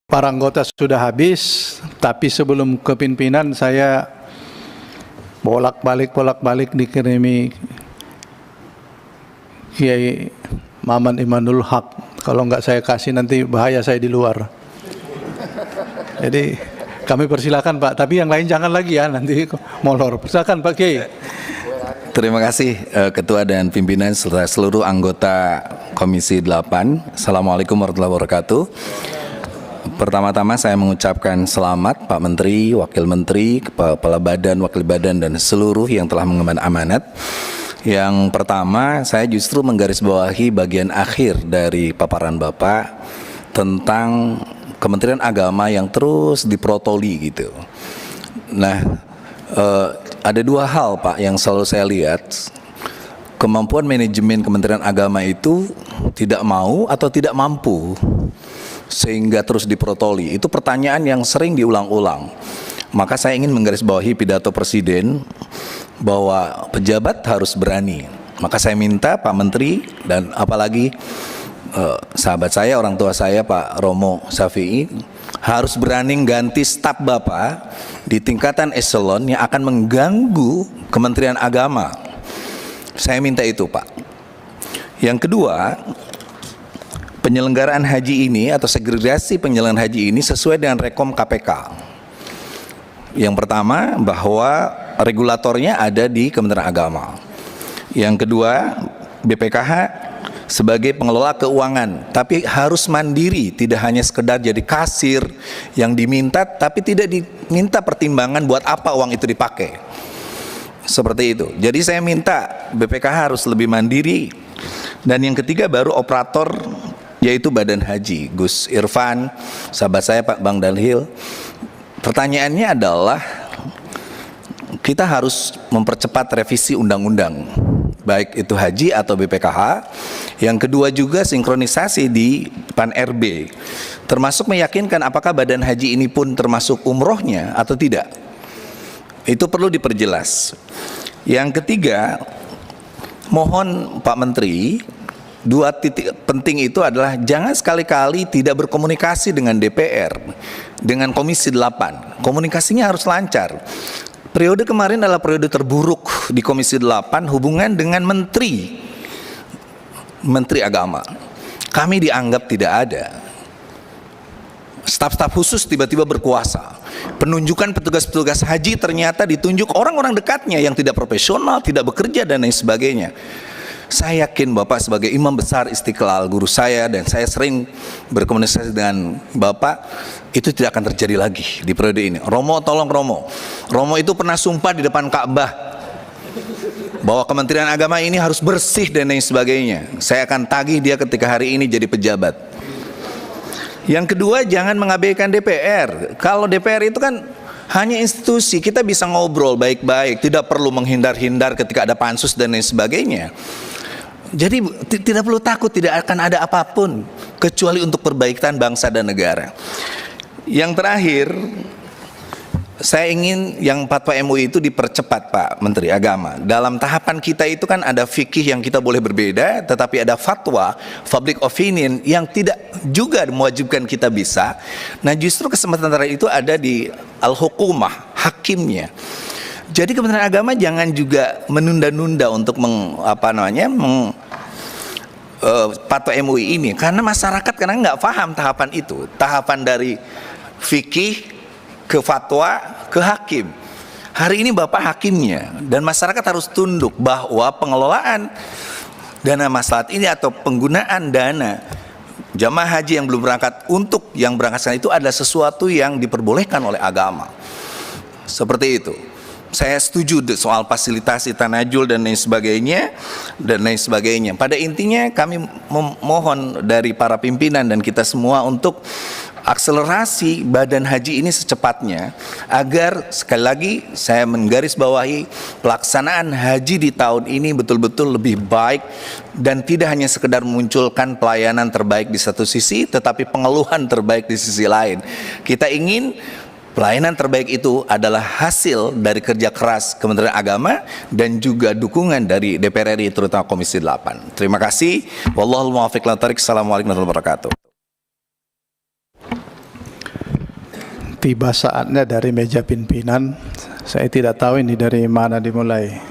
Para anggota sudah habis, tapi sebelum kepimpinan saya bolak-balik dikirimi Kiai Maman Imanul Haq. Kalau enggak saya kasih nanti bahaya saya di luar. Jadi kami persilakan Pak, tapi yang lain jangan lagi ya, nanti molor. Silakan Pak Kiai. Terima kasih Ketua dan pimpinan serta seluruh anggota Komisi 8. Assalamualaikum warahmatullahi wabarakatuh. Pertama-tama saya mengucapkan selamat Pak Menteri, Wakil Menteri, Kepala Badan, Wakil Badan, dan seluruh yang telah mengemban amanat. Yang pertama, saya justru menggarisbawahi bagian akhir dari paparan Bapak tentang Kementerian Agama yang terus diprotoli gitu. Nah, ada dua hal Pak yang selalu saya lihat. Kemampuan manajemen Kementerian Agama itu tidak mau atau tidak mampu, sehingga terus diprotoli. Itu pertanyaan yang sering diulang-ulang. Maka saya ingin menggarisbawahi pidato Presiden bahwa pejabat harus berani. Maka saya minta Pak Menteri dan apalagi sahabat saya, orang tua saya Pak Romo Syafi'i harus berani ganti staf Bapak di tingkatan eselon yang akan mengganggu Kementerian Agama. Saya minta itu Pak. Yang kedua, penyelenggaraan haji ini atau segregasi penyelenggaraan haji ini sesuai dengan rekom KPK. Yang pertama, bahwa regulatornya ada di Kementerian Agama. Yang kedua, BPKH sebagai pengelola keuangan, tapi harus mandiri, tidak hanya sekedar jadi kasir yang diminta, tapi tidak diminta pertimbangan buat apa uang itu dipakai. Seperti itu. Jadi saya minta BPKH harus lebih mandiri. Dan yang ketiga baru operator, yaitu Badan Haji, Gus Irfan, sahabat saya Pak Bang Dalhil. Pertanyaannya adalah, kita harus mempercepat revisi undang-undang, baik itu haji atau BPKH. Yang kedua juga sinkronisasi di Pan-RB, termasuk meyakinkan apakah Badan Haji ini pun termasuk umrohnya atau tidak. Itu perlu diperjelas. Yang ketiga, mohon Pak Menteri, dua titik penting itu adalah jangan sekali-kali tidak berkomunikasi dengan DPR, dengan Komisi 8. Komunikasinya harus lancar. Periode kemarin adalah periode terburuk di Komisi 8 hubungan dengan Menteri Agama. Kami dianggap tidak ada. Staf-staf khusus tiba-tiba berkuasa. Penunjukan petugas-petugas haji ternyata ditunjuk orang-orang dekatnya yang tidak profesional, tidak bekerja dan lain sebagainya. Saya yakin Bapak sebagai imam besar Istiqlal, guru saya, dan saya sering berkomunikasi dengan Bapak, itu tidak akan terjadi lagi di periode ini. Romo, tolong Romo. Romo itu pernah sumpah di depan Ka'bah bahwa Kementerian Agama ini harus bersih dan lain sebagainya. Saya akan tagih dia ketika hari ini jadi pejabat. Yang kedua, jangan mengabaikan DPR. Kalau DPR itu kan hanya institusi, kita bisa ngobrol baik-baik, tidak perlu menghindar-hindar ketika ada pansus dan lain sebagainya. Jadi tidak perlu takut, tidak akan ada apapun kecuali untuk perbaikan bangsa dan negara. Yang terakhir, saya ingin yang fatwa MUI itu dipercepat Pak Menteri Agama. Dalam tahapan kita itu kan ada fikih yang kita boleh berbeda, tetapi ada fatwa, public opinion yang tidak juga mewajibkan kita bisa. Nah justru kesempatan terakhir itu ada di al-hukumah, hakimnya. Jadi Kementerian Agama jangan juga menunda-nunda untuk fatwa MUI ini, karena masyarakat kadang nggak paham tahapan itu, tahapan dari fikih ke fatwa ke hakim. Hari ini Bapak hakimnya dan masyarakat harus tunduk bahwa pengelolaan dana maslahat ini atau penggunaan dana jamaah haji yang belum berangkat untuk yang berangkat itu adalah sesuatu yang diperbolehkan oleh agama. Seperti itu. Saya setuju soal fasilitasi tanajul dan lain sebagainya. Pada intinya kami memohon dari para pimpinan dan kita semua untuk akselerasi Badan Haji ini secepatnya, agar sekali lagi saya menggarisbawahi pelaksanaan haji di tahun ini betul-betul lebih baik dan tidak hanya sekedar memunculkan pelayanan terbaik di satu sisi, tetapi pengeluhan terbaik di sisi lain. Kita ingin pelayanan terbaik itu adalah hasil dari kerja keras Kementerian Agama dan juga dukungan dari DPR RI terutama Komisi 8. Terima kasih. Wallahul muwaffiq ila thoriq. Assalamualaikum warahmatullahi wabarakatuh. tiba saatnya dari meja pimpinan. Saya tidak tahu ini dari mana dimulai.